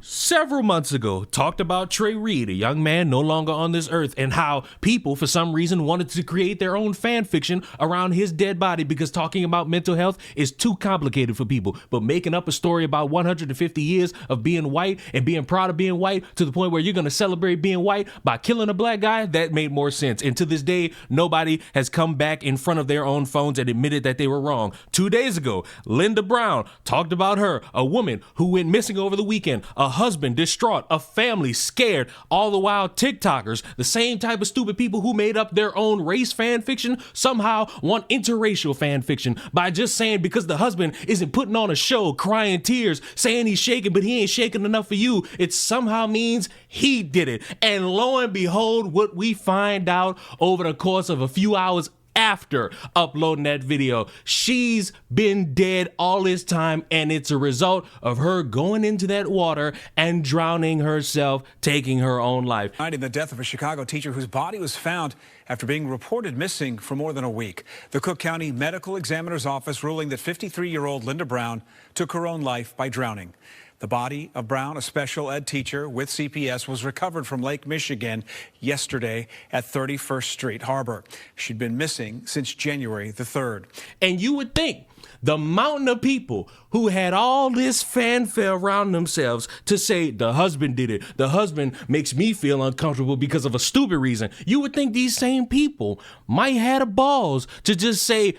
several months ago, talked about Trey Reed, a young man no longer on this earth, and how people, for some reason, wanted to create their own fan fiction around his dead body because talking about mental health is too complicated for people. But making up a story about 150 years of being white and being proud of being white to the point where you're going to celebrate being white by killing a black guy, that made more sense. And to this day, nobody has come back in front of their own phones and admitted that they were wrong. 2 days ago, Linda Brown talked about her, a woman who went missing over the weekend, a husband distraught, a family scared, all the while TikTokers, the same type of stupid people who made up their own race fan fiction, somehow want interracial fan fiction by just saying because the husband isn't putting on a show, crying tears, saying he's shaking, but he ain't shaking enough for you, it somehow means he did it. And lo and behold, what we find out over the course of a few hours after uploading that video, she's been dead all this time, and it's a result of her going into that water and drowning herself, taking her own life. Finding the death of a Chicago teacher whose body was found after being reported missing for more than a week. The Cook County Medical Examiner's Office ruling that 53-year-old Linda Brown took her own life by drowning. The body of Brown, a special ed teacher with CPS, was recovered from Lake Michigan yesterday at 31st Street Harbor. She'd been missing since January the 3rd. And you would think the mountain of people who had all this fanfare around themselves to say the husband did it, the husband makes me feel uncomfortable because of a stupid reason, you would think these same people might have the balls to just say,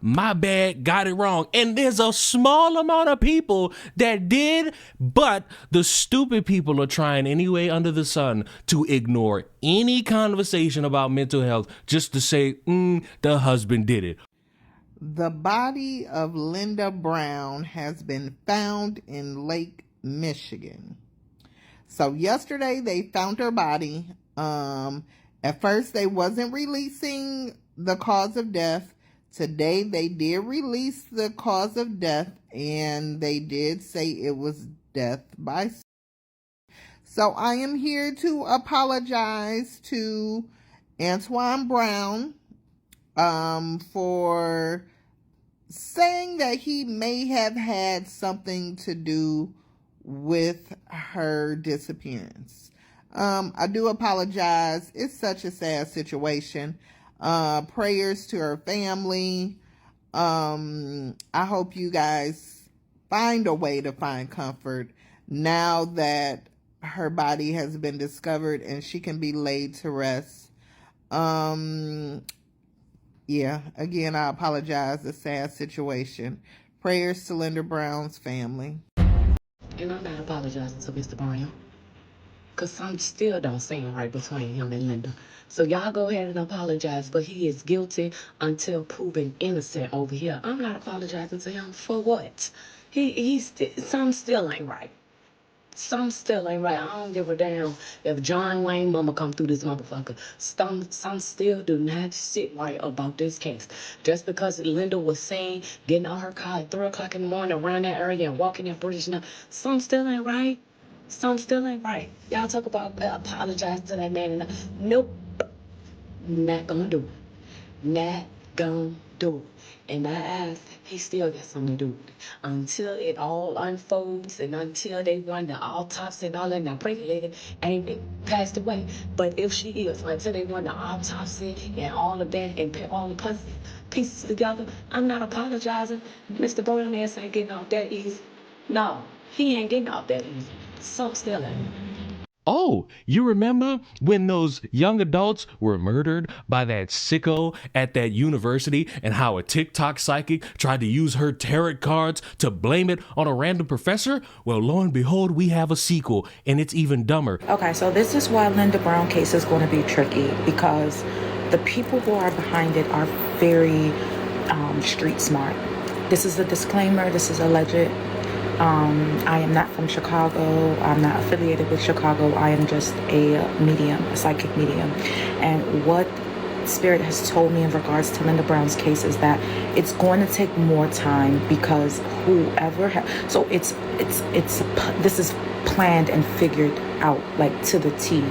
my bad, got it wrong. And there's a small amount of people that did, but the stupid people are trying any way under the sun to ignore any conversation about mental health just to say, the husband did it. The body of Linda Brown has been found in Lake Michigan. So yesterday they found her body. At first they wasn't releasing the cause of death. Today they did release the cause of death, and they did say it was death by suicide. So I am here to apologize to Antoine Brown for saying that he may have had something to do with her disappearance. I do apologize. It's such a sad situation. Prayers to her family. I hope you guys find a way to find comfort now that her body has been discovered and she can be laid to rest. Yeah, again, I apologize. A sad situation. Prayers to Linda Brown's family. And I'm not apologizing to Mr. Brown, because something still don't seem right between him and Linda. So y'all go ahead and apologize, but he is guilty until proven innocent over here. I'm not apologizing to him for what? Something still ain't right. Some still ain't right. I don't give a damn if John Wayne mama come through this motherfucker. Some still do not sit right about this case. Just because Linda was saying, getting out her car at 3 o'clock in the morning around that area and walking in British now, some still ain't right. Some still ain't right. Y'all talk about apologizing to that man. Nope. Not gonna do it. Not gonna do it. And I ask, he still got something to do with it. Until it all unfolds and until they run the autopsy and all that. Now, pray the lady ain't passed away. But if she is, until they run the autopsy and all of that and put all the pieces together, I'm not apologizing. Mr. Brown ass ain't getting off that easy. No, he ain't getting off that easy. Some still ain't. Oh, you remember when those young adults were murdered by that sicko at that university and how a TikTok psychic tried to use her tarot cards to blame it on a random professor? Well, lo and behold, we have a sequel, and it's even dumber. Okay, so this is why Linda Brown case is going to be tricky, because the people who are behind it are very street smart. This is a disclaimer. This is alleged. I am not from Chicago. I'm not affiliated with Chicago. I am just a medium, a psychic medium. And what Spirit has told me in regards to Linda Brown's case is that it's going to take more time, because whoever so this is planned and figured out, like, to the T.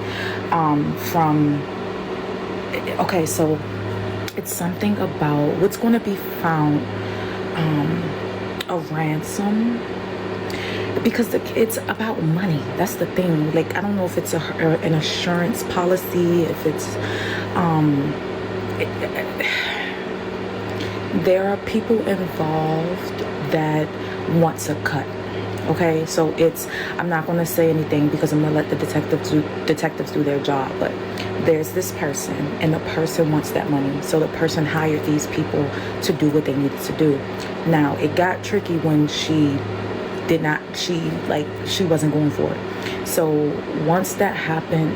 Okay, so it's something about what's going to be found, a ransom. because it's about money. That's the thing. Like, I don't know if it's an assurance policy, if it's there are people involved that wants a cut. Okay, so I'm not going to say anything because I'm going to let the detectives do their job, but there's this person, and the person wants that money, so the person hired these people to do what they needed to do. Now, it got tricky when she wasn't going for it. So once that happened,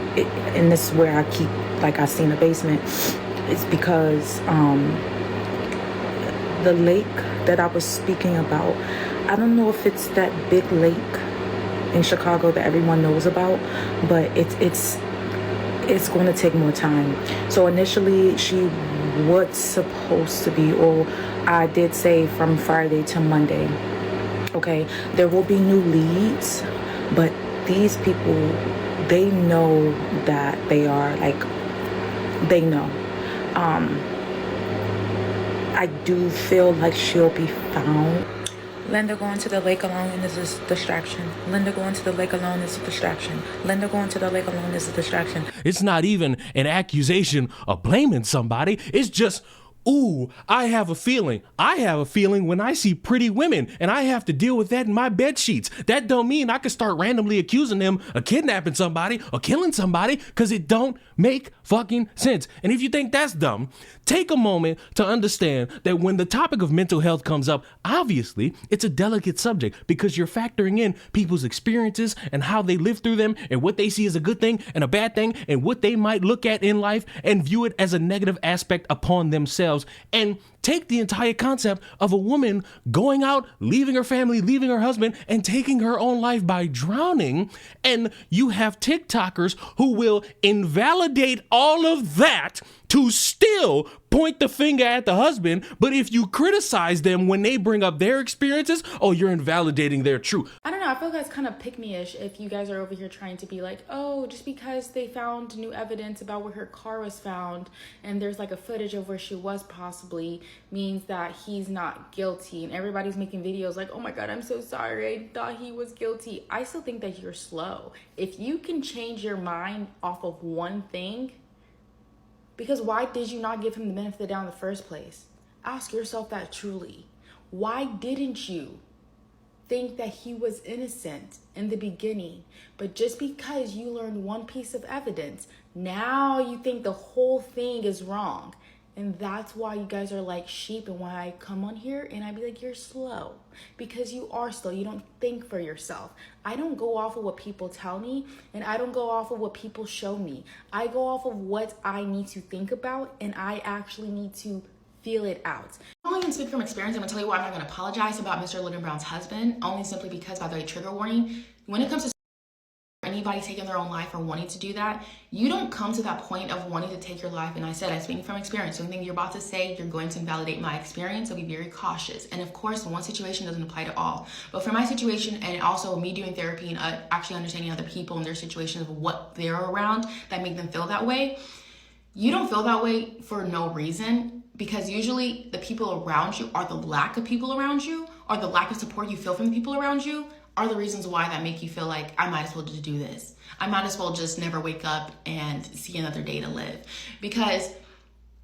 and this is where I seen the basement, it's because the lake that I was speaking about, I don't know if it's that big lake in Chicago that everyone knows about, but it's going to take more time. So initially she was supposed to be, or I did say from Friday to Monday. Okay, there will be new leads, but these people, they know that they are they know. I do feel like she'll be found. Linda going to the lake alone is a distraction. Linda going to the lake alone is a distraction. Linda going to the lake alone is a distraction. It's not even an accusation of blaming somebody. It's just, ooh, I have a feeling. I have a feeling when I see pretty women, and I have to deal with that in my bed sheets. That don't mean I can start randomly accusing them of kidnapping somebody or killing somebody, because it don't make fucking sense. And if you think that's dumb, take a moment to understand that when the topic of mental health comes up, obviously it's a delicate subject because you're factoring in people's experiences and how they live through them and what they see as a good thing and a bad thing and what they might look at in life and view it as a negative aspect upon themselves. And take the entire concept of a woman going out, leaving her family, leaving her husband, and taking her own life by drowning. And you have TikTokers who will invalidate all of that to still point the finger at the husband. But if you criticize them when they bring up their experiences, oh, you're invalidating their truth. I don't know. I feel like that's kind of pick-me-ish if you guys are over here trying to be like, oh, just because they found new evidence about where her car was found and there's like a footage of where she was possibly means that he's not guilty. And everybody's making videos like, oh my God, I'm so sorry. I thought he was guilty. I still think that you're slow. If you can change your mind off of one thing, because why did you not give him the benefit of the doubt in the first place? Ask yourself that truly. Why didn't you think that he was innocent in the beginning? But just because you learned one piece of evidence, now you think the whole thing is wrong. And that's why you guys are like sheep, and why I come on here and I be like, you're slow. Because you are slow. You don't think for yourself. I don't go off of what people tell me, and I don't go off of what people show me. I go off of what I need to think about, and I actually need to feel it out. I'm only gonna speak from experience. I'm gonna tell you why I'm not gonna apologize about Mr. Lyndon Brown's husband, only simply because, by the way, trigger warning, when it comes to anybody taking their own life or wanting to do that, you don't come to that point of wanting to take your life. And I said, I'm speaking from experience. So anything you're about to say, you're going to invalidate my experience. So be very cautious. And of course, one situation doesn't apply to all. But for my situation, and also me doing therapy and actually understanding other people and their situations of what they're around that make them feel that way, you don't feel that way for no reason. Because usually the people around you, or the lack of people around you, or the lack of support you feel from the people around you, are the reasons why that make you feel like I might as well just do this. I might as well just never wake up and see another day to live. Because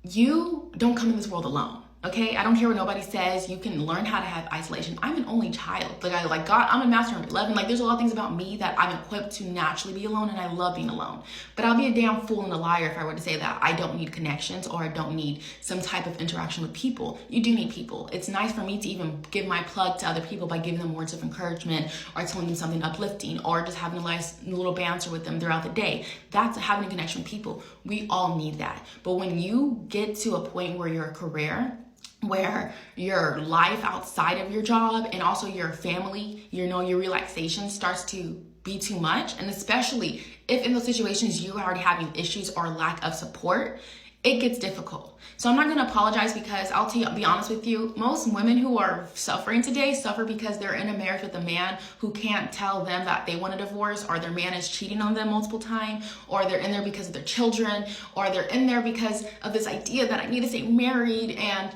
you don't come in this world alone. Okay, I don't care what nobody says. You can learn how to have isolation. I'm an only child. Like God, I'm a master of 11. Like, there's a lot of things about me that I'm equipped to naturally be alone, and I love being alone. But I'll be a damn fool and a liar if I were to say that I don't need connections, or I don't need some type of interaction with people. You do need people. It's nice for me to even give my plug to other people by giving them words of encouragement, or telling them something uplifting, or just having a nice little banter with them throughout the day. That's having a connection with people. We all need that. But when you get to a point where your career, where your life outside of your job and also your family, your relaxation starts to be too much, and especially if in those situations you are already having issues or lack of support, it gets difficult. So I'm not going to apologize, because I'll be honest with you, most women who are suffering today suffer because they're in a marriage with a man who can't tell them that they want a divorce, or their man is cheating on them multiple times, or they're in there because of their children, or they're in there because of this idea that I need to stay married, and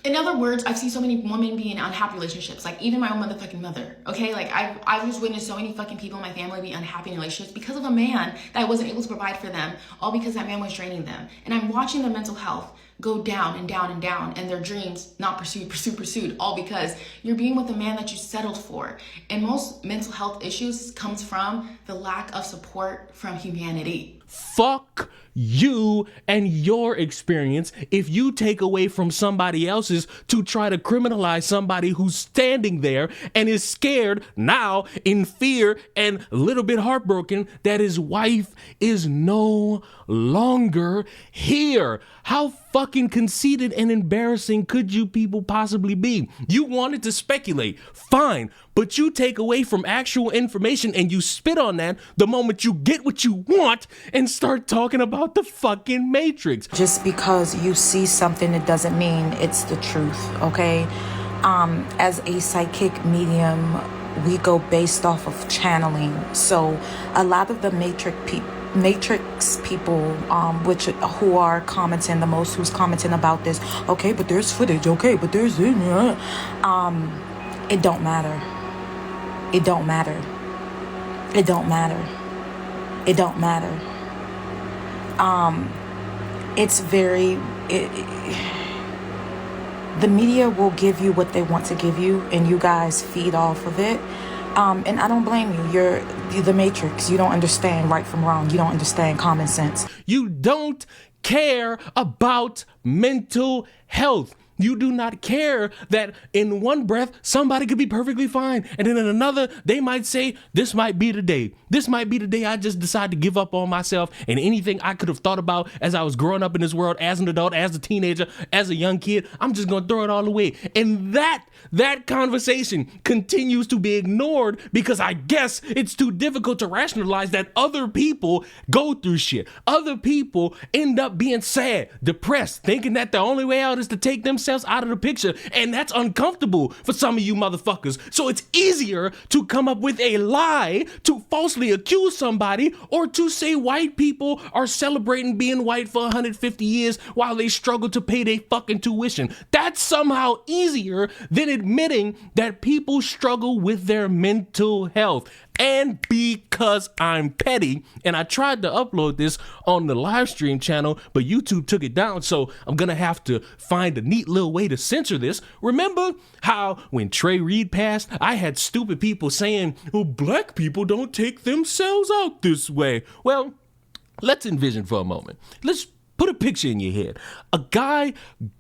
In other words, I've seen so many women be in unhappy relationships, like even my own motherfucking mother, okay? Like I've just witnessed so many fucking people in my family be unhappy in relationships because of a man that wasn't able to provide for them, all because that man was draining them. And I'm watching their mental health go down and down and down, and their dreams not pursued, all because you're being with a man that you settled for. And most mental health issues comes from the lack of support from humanity. Fuck you and your experience if you take away from somebody else's to try to criminalize somebody who's standing there and is scared now, in fear and a little bit heartbroken that his wife is no longer here. How fucking conceited and embarrassing could you people possibly be? You wanted to speculate, fine, but you take away from actual information and you spit on that the moment you get what you want and start talking about the fucking Matrix. Just because you see something, it doesn't mean it's the truth, okay? As a psychic medium, we go based off of channeling. So a lot of the Matrix people, who are commenting the most, who's commenting about this, okay, but there's footage, okay, but there's, it don't matter. It don't matter. It don't matter. It don't matter. The media will give you what they want to give you, and you guys feed off of it. And I don't blame you. You're the Matrix. You don't understand right from wrong. You don't understand common sense. You don't care about mental health. You do not care that in one breath, somebody could be perfectly fine. And then in another, they might say, this might be the day. This might be the day I just decide to give up on myself and anything I could have thought about as I was growing up in this world, as an adult, as a teenager, as a young kid. I'm just going to throw it all away. And that conversation continues to be ignored because I guess it's too difficult to rationalize that other people go through shit. Other people end up being sad, depressed, thinking that the only way out is to take themselves out of the picture, and that's uncomfortable for some of you motherfuckers. So it's easier to come up with a lie to falsely accuse somebody or to say white people are celebrating being white for 150 years while they struggle to pay their fucking tuition. That's somehow easier than admitting that people struggle with their mental health. And because I'm petty, and I tried to upload this on the live stream channel, but YouTube took it down, so I'm gonna have to find a neat little way to censor this. Remember how when Trey Reed passed, I had stupid people saying, oh, black people don't take themselves out this way. Well, let's envision for a moment. Let's put a picture in your head. A guy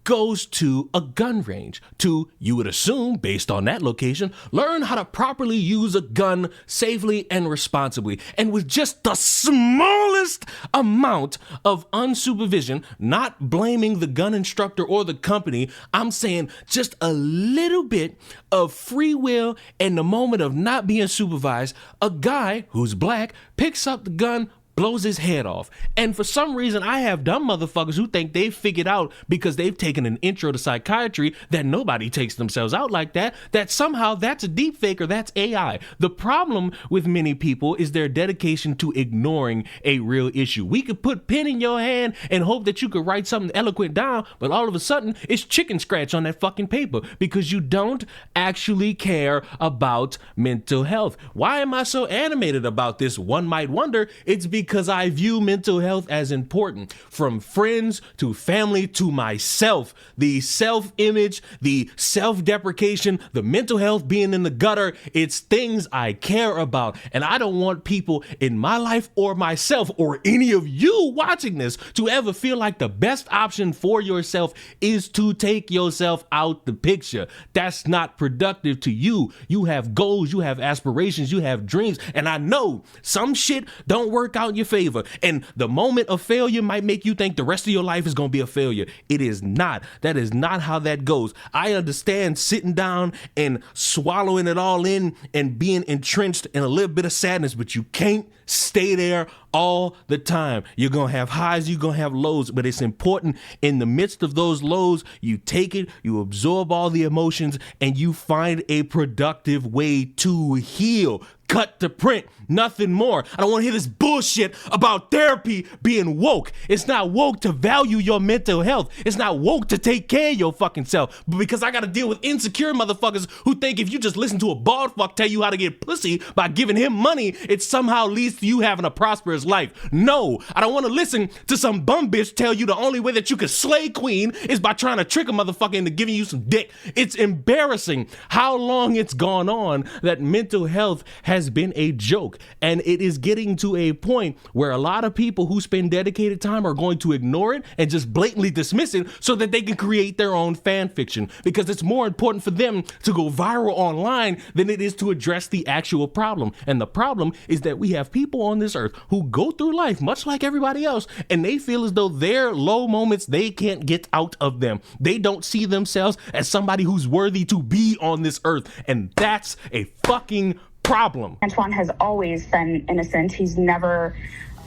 goes to a gun range to, you would assume, based on that location, learn how to properly use a gun safely and responsibly. And with just the smallest amount of unsupervision, not blaming the gun instructor or the company, I'm saying just a little bit of free will and the moment of not being supervised, a guy who's black picks up the gun, blows his head off. And for some reason, I have dumb motherfuckers who think they've figured out, because they've taken an intro to psychiatry, that nobody takes themselves out like that, that somehow that's a deep fake or that's AI. The problem with many people is their dedication to ignoring a real issue. We could put pen in your hand and hope that you could write something eloquent down, but all of a sudden it's chicken scratch on that fucking paper because you don't actually care about mental health. Why am I so animated about this? One might wonder. It's because I view mental health as important, from friends to family to myself. The self-image, the self-deprecation, the mental health being in the gutter, it's things I care about. And I don't want people in my life or myself or any of you watching this to ever feel like the best option for yourself is to take yourself out the picture. That's not productive to you. You have goals, you have aspirations, you have dreams. And I know some shit don't work out in your favor, and the moment of failure might make you think the rest of your life is going to be a failure. It is not. That is not how that goes. I understand sitting down and swallowing it all in and being entrenched in a little bit of sadness, but you can't stay there all the time. You're going to have highs, you're going to have lows, but it's important in the midst of those lows, you take it, you absorb all the emotions, and you find a productive way to heal. Cut to print, nothing more. I don't want to hear this bullshit about therapy being woke. It's not woke to value your mental health. It's not woke to take care of your fucking self. But because I got to deal with insecure motherfuckers who think if you just listen to a bald fuck tell you how to get pussy by giving him money, it somehow leads to you having a prosperous life. No, I don't want to listen to some bum bitch tell you the only way that you can slay queen is by trying to trick a motherfucker into giving you some dick. It's embarrassing how long it's gone on that mental health has been a joke, and it is getting to a point where a lot of people who spend dedicated time are going to ignore it and just blatantly dismiss it so that they can create their own fan fiction, because it's more important for them to go viral online than it is to address the actual problem. And the problem is that we have people on this earth who go through life much like everybody else, and they feel as though their low moments, they can't get out of them. They don't see themselves as somebody who's worthy to be on this earth, and that's a fucking problem. Antoine has always been innocent. He's never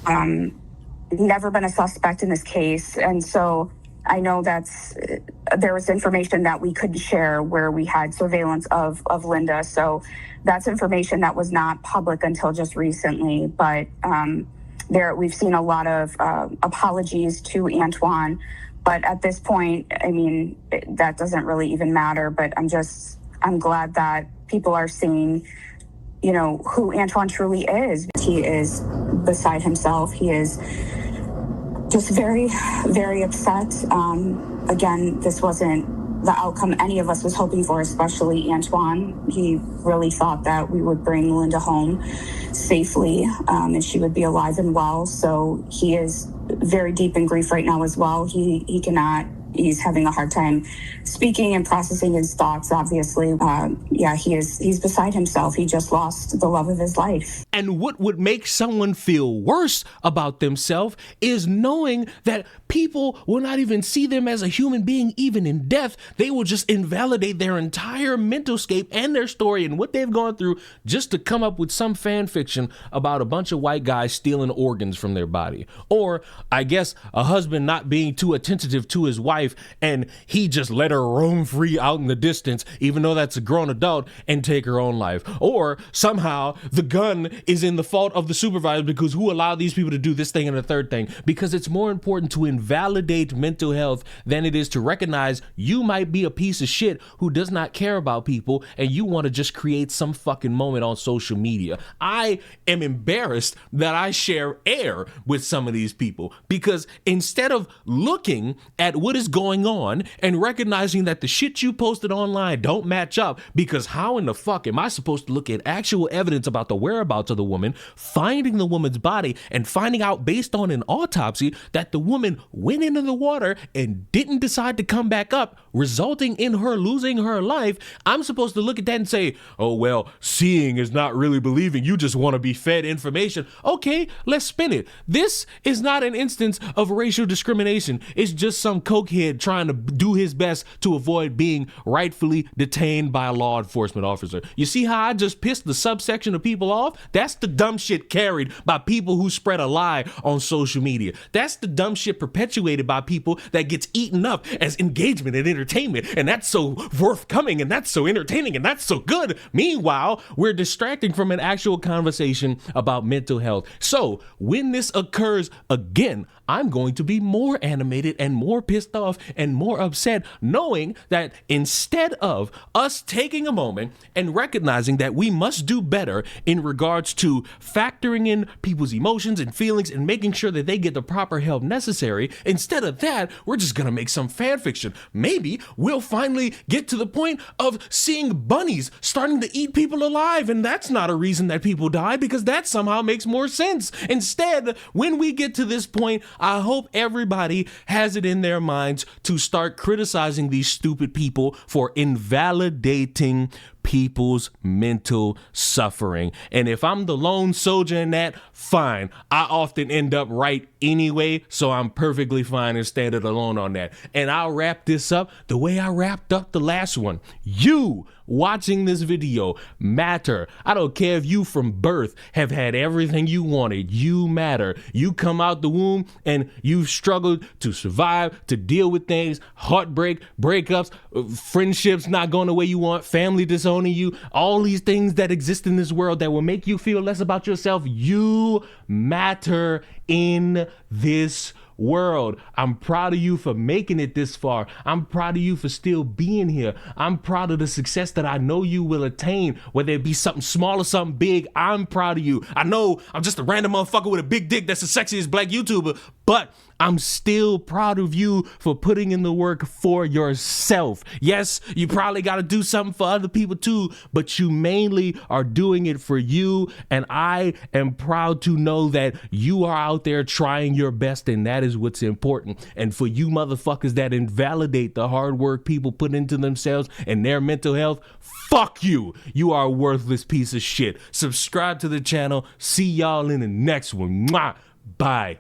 been a suspect in this case. And so I know there was information that we couldn't share where we had surveillance of Linda. So that's information that was not public until just recently. But we've seen a lot of apologies to Antoine. But at this point, I mean, that doesn't really even matter. But I'm glad that people are seeing, you know, who Antoine truly is. He is beside himself. He is just very, very upset. Again, this wasn't the outcome any of us was hoping for, especially Antoine. He really thought that we would bring Linda home safely, and she would be alive and well. So he is very deep in grief right now as well. He's having a hard time speaking and processing his thoughts, obviously. He's beside himself. He just lost the love of his life. And what would make someone feel worse about themselves is knowing that people will not even see them as a human being, even in death. They will just invalidate their entire mental scape and their story and what they've gone through just to come up with some fan fiction about a bunch of white guys stealing organs from their body. Or, I guess, a husband not being too attentive to his wife and he just let her roam free out in the distance, even though that's a grown adult, and take her own life. Or somehow the gun is in the fault of the supervisor because who allowed these people to do this thing and the third thing? Because it's more important to invalidate mental health than it is to recognize you might be a piece of shit who does not care about people and you want to just create some fucking moment on social media. I am embarrassed that I share air with some of these people because instead of looking at what is going on and recognizing that the shit you posted online don't match up, because how in the fuck am I supposed to look at actual evidence about the whereabouts of the woman, finding the woman's body, and finding out based on an autopsy that the woman went into the water and didn't decide to come back up, resulting in her losing her life? I'm supposed to look at that and say, oh, well, seeing is not really believing. You just want to be fed information. Okay, let's spin it. This is not an instance of racial discrimination. It's just some cokehead trying to do his best to avoid being rightfully detained by a law enforcement officer. You see how I just pissed the subsection of people off? That's the dumb shit carried by people who spread a lie on social media. That's the dumb shit perpetuated by people that gets eaten up as engagement and entertainment, and that's so forthcoming, and that's so entertaining, and that's so good. Meanwhile, we're distracting from an actual conversation about mental health. So when this occurs again, I'm going to be more animated and more pissed off and more upset, knowing that instead of us taking a moment and recognizing that we must do better in regards to factoring in people's emotions and feelings and making sure that they get the proper help necessary, instead of that, we're just going to make some fan fiction. Maybe we'll finally get to the point of seeing bunnies starting to eat people alive, and that's not a reason that people die, because that somehow makes more sense. Instead, when we get to this point, I hope everybody has it in their minds to start criticizing these stupid people for invalidating people's mental suffering. And if I'm the lone soldier in that, fine. I often end up right anyway, so I'm perfectly fine and standing alone on that. And I'll wrap this up the way I wrapped up the last one. You watching this video matter. I don't care if you from birth have had everything you wanted. You matter. You come out the womb and you've struggled to survive, to deal with things, heartbreak, breakups, friendships not going the way you want, family disowning you, all these things that exist in this world that will make you feel less about yourself. You matter in this world. I'm proud of you for making it this far. I'm proud of you for still being here. I'm proud of the success that I know you will attain, whether it be something small or something big. I'm proud of you. I know I'm just a random motherfucker with a big dick that's the sexiest black YouTuber, but I'm still proud of you for putting in the work for yourself. Yes, you probably got to do something for other people too, but you mainly are doing it for you. And I am proud to know that you are out there trying your best, and that is what's important. And for you motherfuckers that invalidate the hard work people put into themselves and their mental health, fuck you. You are a worthless piece of shit. Subscribe to the channel. See y'all in the next one. Mwah. Bye.